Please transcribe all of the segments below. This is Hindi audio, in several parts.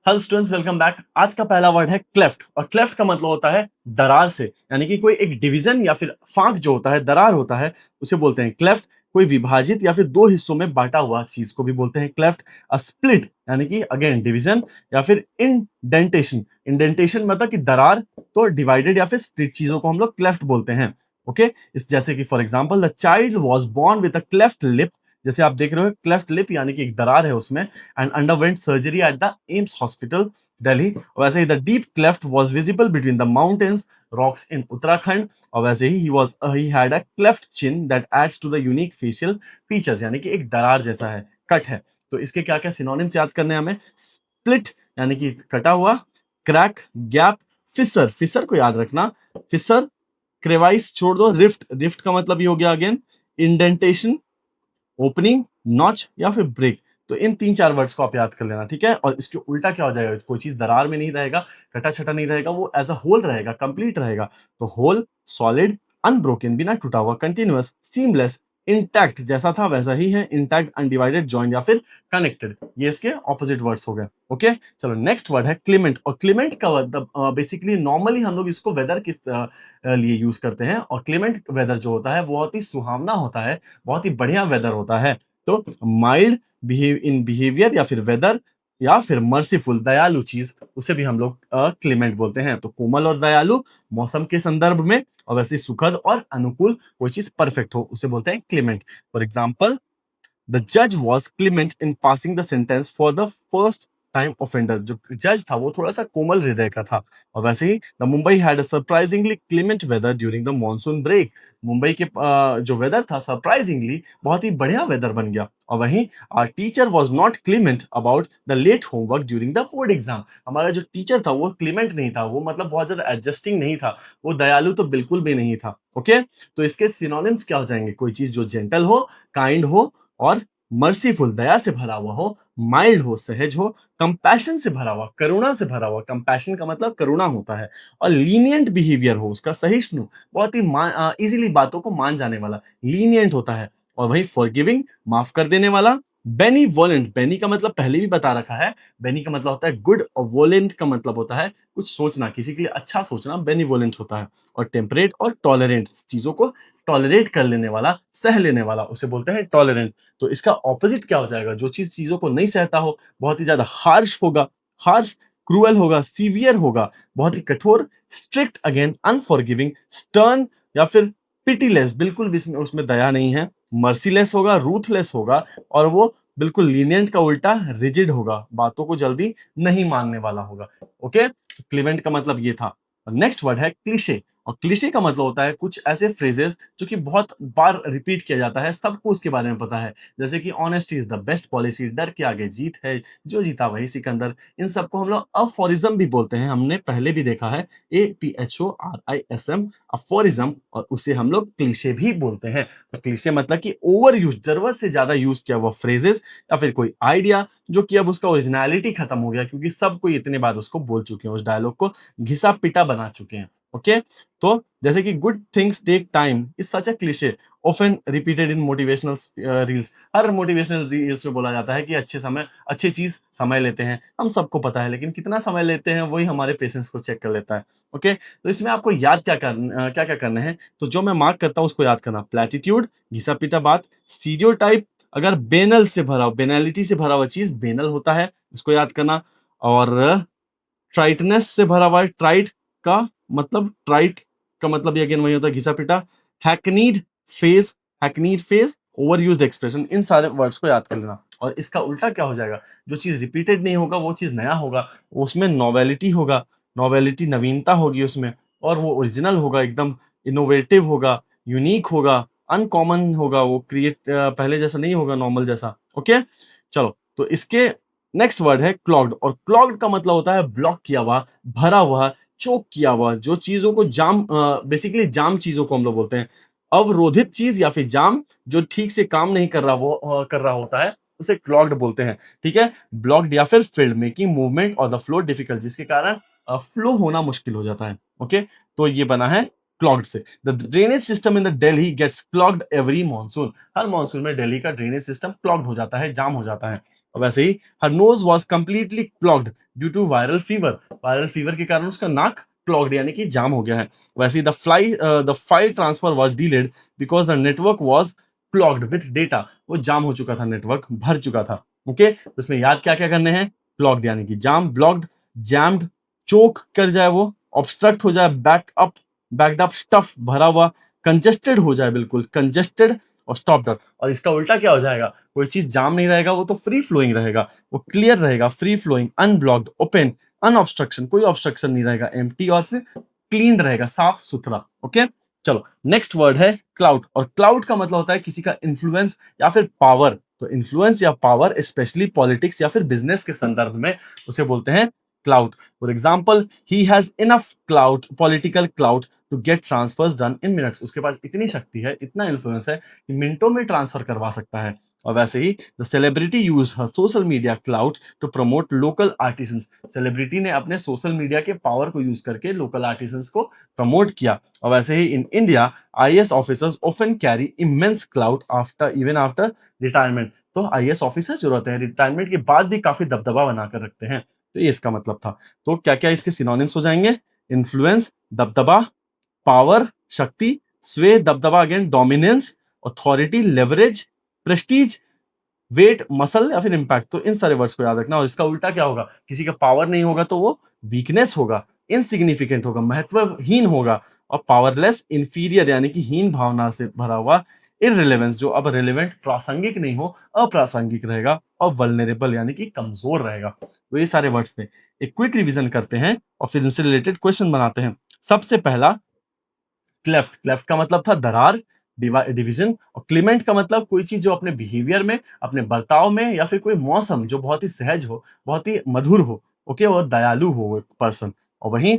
Hello students, welcome back. आज का पहला वर्ड है क्लेफ्ट, और क्लेफ्ट का मतलब होता है दरार से, यानी कि कोई एक डिवीजन या फिर फांक जो होता है, दरार होता है, उसे बोलते हैं क्लेफ्ट। कोई विभाजित या फिर दो हिस्सों में बांटा हुआ चीज को भी बोलते हैं क्लेफ्ट। अ स्प्लिट यानी कि अगेन डिवीजन, या फिर इंडेंटेशन। इंडेंटेशन मतलब कि दरार, तो डिवाइडेड या फिर स्प्लिट चीजों को हम लोग क्लेफ्ट बोलते हैं। ओके, इस जैसे कि for example the child was born with a cleft lip. जैसे आप देख रहे हो क्लेफ्ट लिप यानी कि एक दरार है उसमें, and underwent surgery at the AIIMS hospital Delhi. वैसे ही the deep cleft was visible between the mountains rocks in Uttarakhand. और वैसे ही he had a cleft chin that adds to the unique facial features, यानी कि एक दरार जैसा है, कट है। तो इसके क्या क्या सिनोनिम्स याद करने हैं हमें? स्प्लिट यानी कि कटा हुआ, क्रैक, गैप, फिसर, फिसर को याद रखना, फिसर, क्रेवाइस छोड़ दो, रिफ्ट, रिफ्ट का मतलब ये हो गया अगेन इंडेंटेशन, ओपनिंग, नॉच या फिर ब्रेक। तो इन तीन चार वर्ड्स को आप याद कर लेना, ठीक है। और इसके उल्टा क्या हो जाएगा? कोई चीज दरार में नहीं रहेगा, कटा छटा नहीं रहेगा, वो एज अ होल रहेगा, कंप्लीट रहेगा। तो होल, सॉलिड, अनब्रोकन, बिना टूटा हुआ, कंटिन्यूअस, सीमलेस, इंटैक्ट, जैसा था वैसा ही है, इंटैक्ट, अनडिवाइडेड, जॉइंट या फिर कनेक्टेड। ये इसके ऑपोजिट वर्ड्स हो गए। ओके, चलो नेक्स्ट वर्ड है क्लीमेंट। और क्लीमेंट का मतलब बेसिकली नॉर्मली हम लोग इसको वेदर के लिए यूज करते हैं। और क्लीमेंट वेदर जो होता है वो बहुत ही सुहावना होता है, बहुत ही बढ़िया वेदर होता है। तो माइल्ड बिहेव इन बिहेवियर या फिर वेदर, या फिर मर्सीफुल, दयालु चीज, उसे भी हम लोग क्लेमेंट बोलते हैं। तो कोमल और दयालु मौसम के संदर्भ में, और वैसे सुखद और अनुकूल, कोई चीज परफेक्ट हो, उसे बोलते हैं क्लेमेंट। फॉर एग्जाम्पल, द जज was Clement in passing the sentence for the first time offender. जो जज था वो थोड़ा सा कोमल हृदय का था। और वैसे ही the Mumbai had a surprisingly clement weather during the monsoon break. Mumbai के जो वेदर था सरप्राइजिंगली बहुत ही बढ़िया वेदर बन गया। और वहीं our teacher was not clement about the late homework during the board exam. हमारा जो टीचर था वो क्लीमेंट नहीं था, वो मतलब बहुत ज्यादा एडजस्टिंग नहीं था, वो दयालु तो बिल्कुल भी नहीं था। ओके, तो इसके सिनोनिम्स क्या हो जाएंगे? कोई चीज जो जेंटल हो, काइंड हो, और मर्सीफुल, दया से भरा हुआ हो, माइल्ड हो, सहज हो, कंपैशन से भरा हुआ, करुणा से भरा हुआ, कंपैशन का मतलब करुणा होता है, और लीनियंट बिहेवियर हो, उसका सहिष्णु, बहुत ही इजीली बातों को मान जाने वाला, लीनियंट होता है। और वही फॉरगिविंग, माफ कर देने वाला। बेनीवोलेंट, बेनी का मतलब पहले भी बता रखा है, बेनी का मतलब होता है गुड, और वोलेंट का मतलब होता है कुछ सोचना, किसी के लिए अच्छा सोचना, बेनीवोलेंट होता है। और टेम्परेट और टॉलरेंट, चीजों को टॉलरेट कर लेने वाला, सह लेने वाला, उसे बोलते हैं टॉलरेंट। तो इसका ऑपोजिट क्या हो जाएगा? जो चीज चीजों को नहीं सहता हो, बहुत ही ज्यादा हार्श होगा, हार्श, क्रूअल होगा, सीवियर होगा, बहुत ही कठोर, स्ट्रिक्ट, अगेन अनफॉरगिविंग, स्टर्न, या फिर पिटीलेस, बिल्कुल भी इसमें उसमें दया नहीं है, मर्सीलेस होगा, रूथलेस होगा, और वो बिल्कुल लीनियंट का उल्टा रिजिड होगा, बातों को जल्दी नहीं मानने वाला होगा। ओके, क्लीवेंट का मतलब ये था। नेक्स्ट वर्ड है क्लिशे। और क्लिशे का मतलब होता है कुछ ऐसे फ्रेजेस जो कि बहुत बार रिपीट किया जाता है, सबको उसके बारे में पता है। जैसे कि honesty is the best policy, डर के आगे जीत है, जो जीता वही सिकंदर। इन सबको हम लोग अफोरिज्म भी बोलते हैं, हमने पहले भी देखा है, APHORISM, अफोरिज्म। और उसे हम लोग क्लिशे भी बोलते हैं। तो क्लिशे मतलब कि ओवर यूज, जरूरत से ज्यादा यूज किया हुआ फ्रेजेस, या फिर कोई आइडिया जो कि अब उसका ओरिजिनलिटी खत्म हो गया, क्योंकि सब कोई इतने बार उसको बोल चुके हैं, उस डायलॉग को घिसा पिटा बना चुके हैं। ओके, तो जैसे कि good things take time is such a cliche often repeated in motivational reels. हर मोटिवेशनल रील्स में बोला जाता है कि अच्छी चीज समय लेते हैं, हम सबको पता है, लेकिन कितना समय लेते हैं वही हमारे पेशेंस को चेक कर लेता है। ओके, तो इसमें आपको याद क्या क्या करना है? तो जो मैं मार्क करता हूँ उसको याद करना। प्लेटिट्यूड, घिसा पिटा बात। स्टीरियोटाइप, अगर बेनल से भरा, बेनालिटी से भरा हुआ चीज बेनल होता है, इसको याद करना। और ट्राइटनेस से भरा हुआ है, ट्राइट का मतलब, ट्राइट का मतलब ये अगेन वही होता है, घिसा पिटा। Hackneyed phrase, hackneyed phrase, over used expression. इन सारे वर्ड्स को याद कर लेना। और इसका उल्टा क्या हो जाएगा? जो चीज रिपीटेड नहीं होगा वो चीज नया होगा, उसमें नॉवेलिटी होगा, नॉवेलिटी नवीनता होगी उसमें, और वो ओरिजिनल होगा, एकदम इनोवेटिव होगा, यूनिक होगा, अनकॉमन होगा, वो क्रिएट पहले जैसा नहीं होगा, नॉर्मल जैसा। ओके, चलो, तो इसके नेक्स्ट वर्ड है क्लॉग्ड। और क्लॉग्ड का मतलब होता है ब्लॉक किया हुआ, भरा हुआ, चोक किया हुआ, जो चीजों को जाम, बेसिकली जाम चीजों को हम लोग बोलते हैं। अवरोधित चीज या फिर जाम, जो ठीक से काम नहीं कर रहा, वो कर रहा होता है, उसे क्लॉग्ड बोलते हैं। ठीक है, ब्लॉक्ड या फिर फिल्ड, मेकिंग मूवमेंट और द फ्लो डिफिकल्ट, जिसके कारण फ्लो होना मुश्किल हो जाता है। ओके, तो ये बना है क्लॉग्ड से। The drainage system in the Delhi gets clogged every monsoon. हर मॉनसून में दिल्ली का ड्रेनेज सिस्टम क्लॉग्ड हो जाता है, जाम हो जाता है। और वैसे ही her nose was completely clogged due to viral fever. Viral fever के कारण उसका नाक क्लॉग्ड यानी कि जाम हो गया है। वैसे ही the file transfer was delayed because the network was clogged with data. वो जाम हो चुका था, नेटवर्क भर चुका था। ओके, उसमें याद क्या क्या करने हैं? क्लॉग्ड यानी कि जाम, ब्लॉक्ड, जैम्ड, चोक कर जाए, वो ऑब्स्ट्रक्ट हो जाए, बैक्ड अप, स्टफ भरा हुआ, कंजेस्टेड हो जाए, बिल्कुल कंजेस्टेड, और स्टॉप्ड अप। और इसका उल्टा क्या हो जाएगा? कोई चीज जाम नहीं रहेगा, वो तो फ्री फ्लोइंग रहेगा, वो क्लियर रहेगा, फ्री फ्लोइंग, अनब्लॉक्ड, ओपन, अनऑब्स्ट्रक्शन, कोई ऑब्स्ट्रक्शन नहीं रहेगा, एम्प्टी, और फिर क्लीन रहेगा, साफ सुथरा। ओके, चलो नेक्स्ट वर्ड है क्लाउड। और क्लाउड का मतलब होता है किसी का इन्फ्लुएंस या फिर पावर। तो इन्फ्लुएंस या पावर स्पेशली पॉलिटिक्स या फिर बिजनेस के संदर्भ में उसे बोलते हैं clout. For example, he has enough clout, political clout, to get transfers done in minutes. उसके पास इतनी शक्ति है, इतना इन्फ्लुएंस है कि मिनटों में ट्रांसफर करवा सकता है। और वैसे ही the celebrity use her social media clout to promote local artisans. Celebrity ने अपने सोशल मीडिया के पावर को यूज करके लोकल आर्टिसंस को प्रमोट किया। और वैसे ही in India IAS officers often carry immense clout after even after retirement. तो आईएएस ऑफिसर्स जो रहते हैं रिटायरमेंट के बाद भी काफी दबदबा बनाकर रखते हैं। तो ये इसका मतलब था। तो क्या क्या इसके सिनोनिम्स हो जाएंगे? इन्फ्लुएंस, दबदबा, पावर, शक्ति, स्वे, दबदबा again, dominance, authority, leverage, prestige, weight, muscle, या फिर इंपैक्ट। तो इन सारे वर्ड्स को याद रखना। और इसका उल्टा क्या होगा? किसी का पावर नहीं होगा तो वो वीकनेस होगा, इनसिग्निफिकेंट होगा, महत्वहीन होगा। और पावरलेस, इंफीरियर यानी कि हीन भावना से भरा हुआ। इररिलेवेंस, जो अब रिलेवेंट, प्रासंगिक नहीं हो, अप्रासंगिक रहेगा। और वल्नरेबल यानी कि कमजोर रहेगा। तो ये सारे वर्ड्स थे। एक क्विक रिवीजन करते हैं और फिर इनसे रिलेटेड क्वेश्चन बनाते हैं। सबसे पहला क्लेफ्ट। क्लेफ्ट का मतलब था दरार, डिवीजन। और क्लीमेंट का मतलब कोई चीज जो अपने बिहेवियर में, अपने बर्ताव में, या फिर कोई मौसम जो बहुत ही सहज हो, बहुत ही मधुर हो। ओके, और दयालु हो पर्सन। और वहीं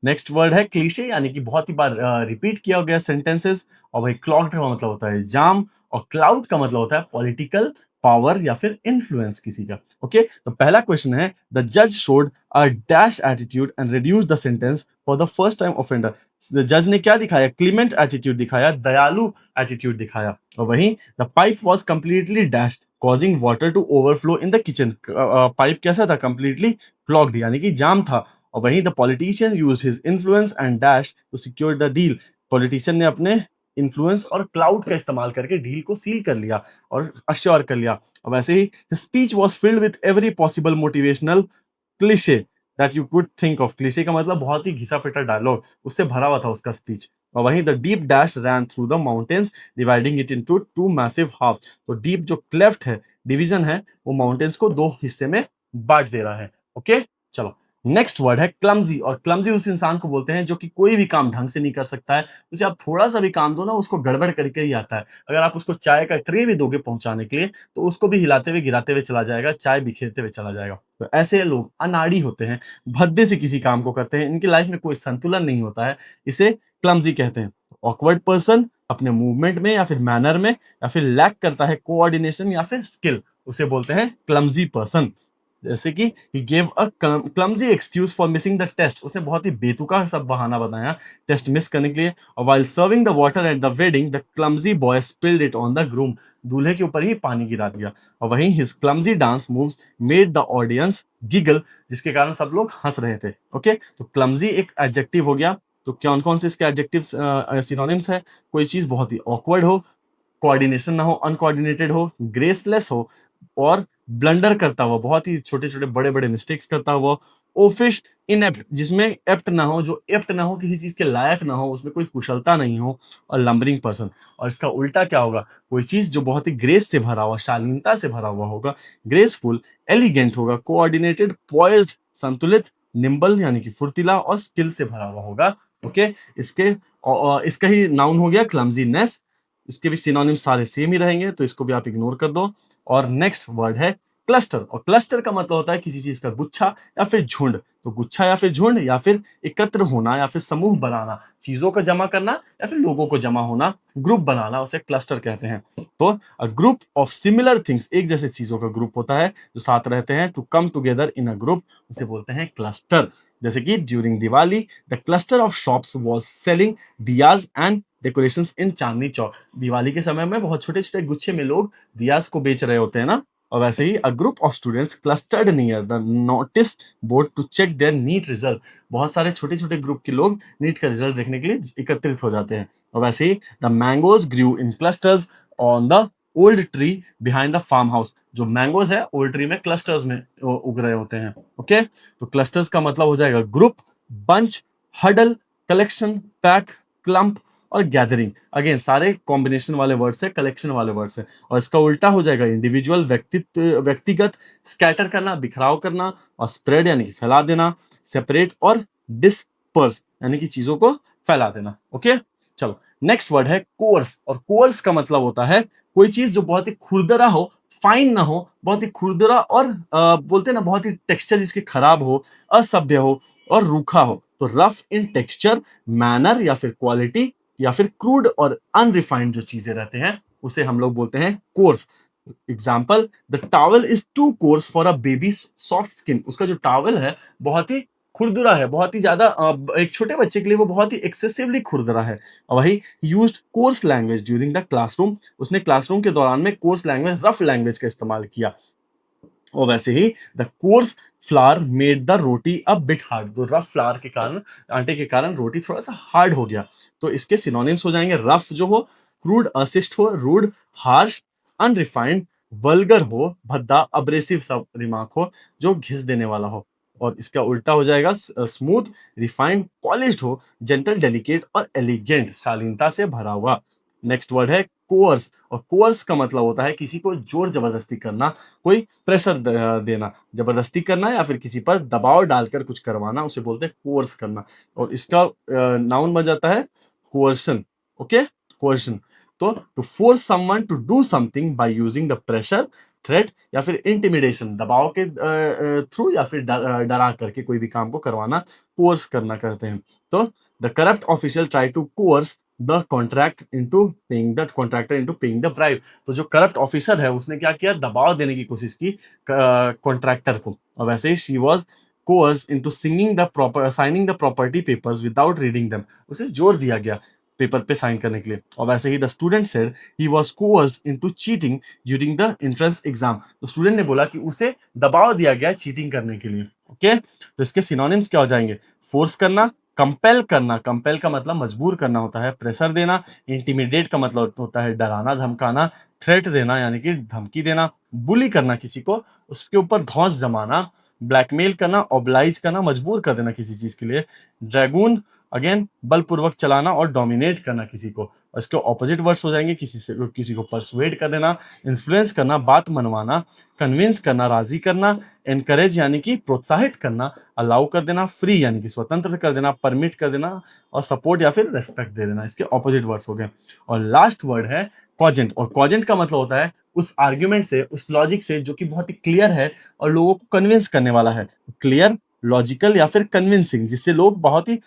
नेक्स्ट वर्ड है क्लीशे, यानी कि बहुत ही बार रिपीट किया गया सेंटेंसेस। और वही क्लॉग्ड का मतलब होता है जाम। और क्लाउड का मतलब होता है पॉलिटिकल पावर या फिर इन्फ्लुएंस किसी का। ओके, तो पहला क्वेश्चन है द जज showed a dash attitude and reduce the sentence for the first time offender. जज ने क्या दिखाया? क्लीमेंट एटीट्यूड दिखाया, दयालु एटीट्यूड दिखाया। और वहीं the pipe was completely dash causing water to overflow in the kitchen. Pipe कैसा था? कंप्लीटली क्लॉग्ड यानी कि जाम था। और वहीं the politician used his influence and dash to secure the deal. Politician ने अपने इन्फ्लुएंस और क्लाउड का इस्तेमाल करके डील को सील कर लिया और अश्योर कर लिया। और वैसे ही speech was filled with every possible motivational cliche that you could think of. Cliche का मतलब बहुत ही घिसा पिटा डायलॉग, उससे भरा हुआ था उसका स्पीच। और वहीं the deep dash ran through the mountains dividing it into two massive halves. तो डीप जो क्लेफ्ट है, डिवीजन है, वो माउंटेन्स को दो हिस्से में बांट दे रहा है। ओके, चलो नेक्स्ट वर्ड है क्लमजी। और क्लमजी उस इंसान को बोलते हैं जो कि कोई भी काम ढंग से नहीं कर सकता है। उसे आप थोड़ा सा भी काम दो ना, उसको गड़बड़ करके ही आता है। अगर आप उसको चाय का ट्रे भी दोगे पहुंचाने के लिए, तो उसको भी हिलाते हुए गिराते हुए चला जाएगा, चाय बिखेरते हुए चला जाएगा। तो ऐसे लोग अनाड़ी होते हैं, भद्दे से किसी काम को करते हैं, इनकी लाइफ में कोई संतुलन नहीं होता है, इसे क्लमजी कहते हैं। ऑकवर्ड पर्सन अपने मूवमेंट में या फिर मैनर में या फिर लैक करता है कोऑर्डिनेशन या फिर स्किल, उसे बोलते हैं क्लमजी पर्सन। जैसे कि he gave a clumsy excuse for missing the test। उसने बहुत ही बेतुका सब बहाना बनाया टेस्ट मिस करने के लिए। और while serving the water at the wedding the clumsy boy spilled it on the groom। दूल्हे के ऊपर ही पानी गिरा दिया। और वहीं his clumsy dance moves made the audience giggle, जिसके कारण सब लोग हंस रहे थे। ओके, तो clumsy एक एडजेक्टिव हो गया। तो कौन कौन से इसके एडजेक्टिव सिनोनिम्स है? कोई चीज बहुत ही ऑकवर्ड हो, कोऑर्डिनेशन ना हो, अनकोऑर्डिनेटेड हो, ग्रेसलेस हो, और ब्लंडर करता हुआ, बहुत ही छोटे छोटे बड़े बड़े मिस्टेक्स करता हुआ। ओफिश, इनएप्ट, जिसमें एप्ट ना हो, जो एप्ट ना हो, किसी चीज के लायक ना हो, उसमें कोई कुशलता नहीं हो। और लंबरिंग पर्सन। और इसका उल्टा क्या होगा? कोई चीज जो बहुत ही ग्रेस से भरा हुआ, शालीनता से भरा हुआ होगा, ग्रेसफुल, एलिगेंट होगा, कोऑर्डिनेटेड, पॉइज्ड, संतुलित, निम्बल यानी कि फुर्तीला, और स्किल से भरा हुआ होगा। ओके, इसका ही नाउन हो गया क्लमजीनेस। इसके भी सिनोनिम सारे सेम ही रहेंगे, तो इसको भी आप इग्नोर कर दो। और नेक्स्ट वर्ड है क्लस्टर, और क्लस्टर का मतलब होता है किसी चीज का गुच्छा या फिर झुंड। तो गुच्छा या फिर झुंड या फिर एकत्र होना या फिर समूह बनाना, चीजों को जमा करना या फिर लोगों को जमा होना, ग्रुप बनाना, उसे क्लस्टर कहते हैं। तो अ ग्रुप ऑफ सिमिलर थिंग्स, एक जैसे चीजों का ग्रुप होता है जो साथ रहते हैं, to come together in a group, उसे बोलते हैं क्लस्टर। जैसे कि during Diwali the cluster of shops was selling diyas and decorations in Chandni Chowk. Diwali के समय में बहुत छोटे छोटे गुच्छे में लोग दियाज को बेच रहे होते हैं ना। और वैसे ही a group of students clustered near the notice board to check their NEET result. बहुत सारे छोटे छोटे ग्रुप के लोग नीट का रिजल्ट देखने के लिए एकत्रित हो जाते हैं। और वैसे ही the mangoes grew in clusters on the old tree behind the farm house. जो मैंगोज है ओल्ड ट्री में क्लस्टर्स में उग रहे होते हैं। ओके, तो क्लस्टर्स का मतलब हो जाएगा group, bunch, huddle, collection, pack, clump और गैदरिंग। अगेन सारे कॉम्बिनेशन वाले वर्ड्स है, कलेक्शन वाले वर्ड्स है। और इसका उल्टा हो जाएगा इंडिविजुअल, व्यक्तिगत, स्कैटर करना, बिखराव करना, और स्प्रेड यानी कि फैला देना, सेपरेट और डिस्पर्स यानी कि चीजों को फैला देना। ओके, चलो नेक्स्ट वर्ड है कोर्स। और कोर्स का मतलब होता है कोई चीज जो बहुत ही खुरदरा हो, फाइन ना हो, बहुत ही खुरदरा और बोलते हैं ना बहुत ही टेक्सचर जिसके खराब हो, असभ्य हो और रूखा हो। तो रफ इन टेक्सचर, मैनर या फिर क्वालिटी या फिर क्रूड और अनरिफाइंड जो चीजें रहते हैं उसे हम लोग बोलते हैं coarse. Example, the towel is too coarse for a baby soft skin. उसका जो टॉवल है बहुत ही खुरदुरा है, बहुत ही ज्यादा एक छोटे बच्चे के लिए वो बहुत ही एक्सेसिवली खुरदुरा है। और वही used course language during the classroom, उसने क्लासरूम के दौरान में कोर्स लैंग्वेज, रफ लैंग्वेज का इस्तेमाल किया। और वैसे ही the coarse flour made the roti a bit hard. तो रफ फ्लावर के कारण, आटे के कारण रोटी थोड़ा सा हार्ड हो गया। तो इसके सिनोनिम्स हो जाएंगे रफ जो हो, क्रूड असिस्ट हो, रूड हार्श, अनरिफाइंड वल्गर हो, भद्दा अब्रेसिव सब रिमार्क हो जो घिस देने वाला हो। और इसका उल्टा हो जाएगा स्मूथ रिफाइंड पॉलिश्ड हो, जेंटल डेलिकेट और एलिगेंट शालीनता से भरा हुआ। नेक्स्ट वर्ड है कोर्स। और कोर्स का मतलब होता है किसी को जोर जबरदस्ती करना, कोई प्रेशर देना, जबरदस्ती करना या फिर किसी पर दबाव डालकर कुछ करवाना, उसे बोलते हैं कोर्स करना। और इसका नाउन बन जाता है कोर्सन। Okay, coercion. तो to force someone to do something by using the pressure, threat या फिर इंटिमिडेशन, दबाव के थ्रू या फिर डरा करके कोई भी काम को करवाना, कोर्स करना करते हैं। तो the corrupt official try to coerce the contract into paying the contractor into paying the bribe. तो जो करप्ट ऑफिसर है उसने क्या किया, दबाव देने की कोशिश की कॉन्ट्रैक्टर को। और वैसे ही she was coerced into signing the property papers without reading them। उसे जोर दिया गया पेपर पे साइन करने के लिए। और वैसे ही the student said he was coerced into cheating during the entrance exam। तो स्टूडेंट ने बोला कि उसे दबाव दिया गया चीटिंग करने के लिए। ओके, तो इसके सिनोनिम्स क्या हो जाएंगे, फोर्स करना, कंपेल करना, कंपेल का मतलब मजबूर करना होता है, प्रेशर देना, इंटिमिडेट का मतलब होता है डराना धमकाना, थ्रेट देना यानी कि धमकी देना, बुली करना किसी को, उसके ऊपर धौंस जमाना, ब्लैकमेल करना, ऑब्लाइज करना, मजबूर कर देना किसी चीज के लिए, ड्रैगून अगेन बलपूर्वक चलाना और डोमिनेट करना किसी को। और इसके ऑपोजिट वर्ड्स हो जाएंगे किसी को परसुएड कर देना, इन्फ्लुएंस करना, बात मनवाना, कन्विंस करना, राजी करना, एनकरेज यानी कि प्रोत्साहित करना, अलाउ कर देना, फ्री यानी कि स्वतंत्र कर देना, परमिट कर देना, और सपोर्ट या फिर रेस्पेक्ट दे देना। इसके ऑपोजिट वर्ड्स हो गए। और लास्ट वर्ड है कॉजेंट। और कॉजेंट का मतलब होता है उस आर्ग्यूमेंट से, उस लॉजिक से जो कि बहुत ही क्लियर है और लोगों को कन्विंस करने वाला है। क्लियर, लॉजिकल या फिर कन्विंसिंग, जिससे लोग बहुत ही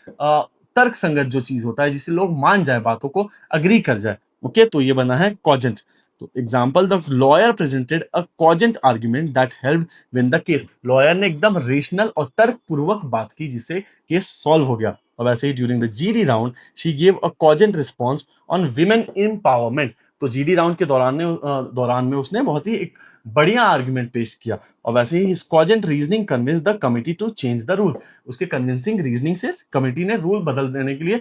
तर्क संगत जो चीज होता है, जिससे लोग मान जाए, बातों को अग्री कर जाए। ओके, तो ये बना है कॉजेंट। तो example, the lawyer presented a cogent argument that help win the case. Lawyer ने एकदम रेशनल और तर्कपूर्वक बात की जिससे केस सॉल्व हो गया। और वैसे ही during the GD round she gave a cogent response on women empowerment. तो जीडी राउंड के दौरान में उसने बहुत ही एक बढ़िया आर्ग्यूमेंट पेश किया। और वैसे ही cogent reasoning convince the committee to change the rule. उसके कन्विंसिंग रीजनिंग से कमिटी ने रूल बदल देने के लिए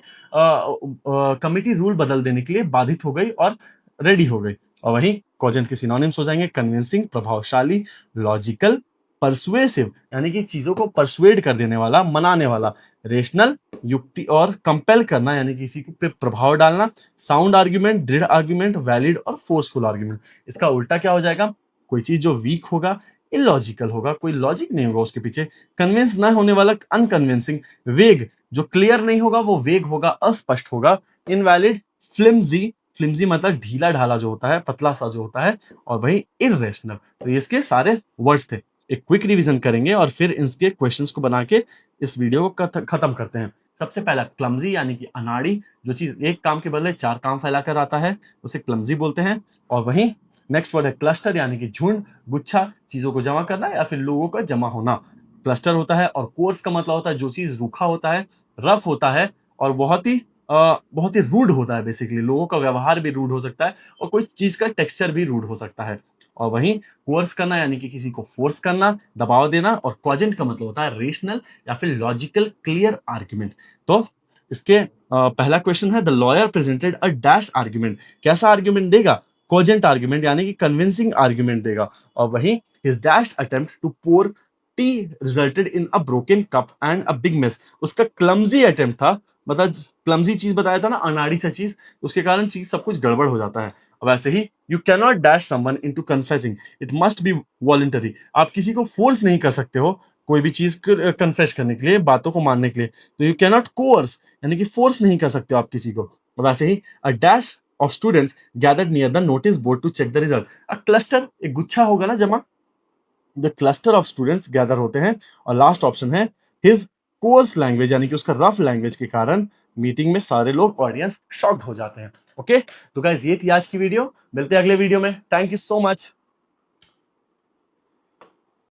कमिटी रूल बदल देने के लिए बाधित हो गई और रेडी हो गई। और वहीं कॉजेंट के सिनोनिम्स हो जाएंगे कन्विंसिंग प्रभावशाली, लॉजिकल, परसुएसिव यानी कि चीजों को परसुएड कर देने वाला, मनाने वाला, रेशनल युक्ति और कंपेल करना यानी किसी पे प्रभाव डालना, साउंड आर्ग्यूमेंट, दृढ़ आर्ग्यूमेंट, वैलिड और फोर्सफुल आर्ग्यूमेंट। इसका उल्टा क्या हो जाएगा, कोई चीज जो वीक होगा, इलॉजिकल होगा, कोई लॉजिक नहीं होगा उसके पीछे, कन्विंस ना होने वाला अनकन्विंसिंग, वेग जो क्लियर नहीं होगा वो वेग होगा, अस्पष्ट होगा, इनवैलिड फ्लिम्जी फ्लिम्जी मतलब ढीला ढाला जो होता है, पतला सा जो होता है, और वही इरेशनल। तो ये इसके सारे वर्ड्स थे। एक क्विक रिवीजन करेंगे और फिर इसके क्वेश्चंस को बना के इस वीडियो को खत्म करते हैं। सबसे पहला क्लमजी यानी कि अनाड़ी, जो चीज एक काम के बदले चार काम फैलाकर आता है उसे क्लमजी बोलते हैं। और वहीं नेक्स्ट वर्ड है क्लस्टर यानी कि झुंड, गुच्छा, चीजों को जमा करना या फिर लोगों का जमा होना, क्लस्टर होता है। और कोर्स का मतलब होता है जो चीज रूखा होता है, रफ होता है और बहुत ही रूड होता है। बेसिकली लोगों का व्यवहार भी रूड हो सकता है और कोई चीज का टेक्सचर भी रूड हो सकता है। और वहीं कोर्स करना यानी कि किसी को फोर्स करना, दबाव देना। और कॉजेंट का मतलब होता है रेशनल या फिर लॉजिकल क्लियर आर्ग्यूमेंट। तो इसके पहला क्वेश्चन है the lawyer presented a dash argument. कैसा आर्ग्यूमेंट देगा? कॉजेंट आर्ग्यूमेंट यानी कि कन्विंसिंग आर्ग्यूमेंट देगा। और वहीं his dash attempt to pour tea resulted in a broken cup and a big mess. उसका क्लमजी अटेम्प्ट था, मतलब क्लमजी चीज बताया था ना, अनाड़ी सा चीज, उसके कारण चीज सब कुछ गड़बड़ हो जाता है। वैसे ही you cannot dash someone into confessing, it must be voluntary. आप किसी को फोर्स नहीं कर सकते हो कोई भी चीज कन्फेस करने के लिए, बातों को मानने के लिए। तो यू कैनॉट कोर्स यानी कि फोर्स नहीं कर सकते हो आप किसी को। वैसे ही a dash of students gathered near the notice board to check the result. A cluster एक गुच्छा होगा ना जमा, the cluster of students gather होते हैं। और लास्ट ऑप्शन है हिज कोर्स लैंग्वेज यानी कि उसका रफ लैंग्वेज के कारण मीटिंग में सारे लोग ऑडियंस शॉक्ड हो जाते हैं। ओके, तो गाइस ये थी आज की वीडियो, मिलते हैं अगले वीडियो में। Thank you so much.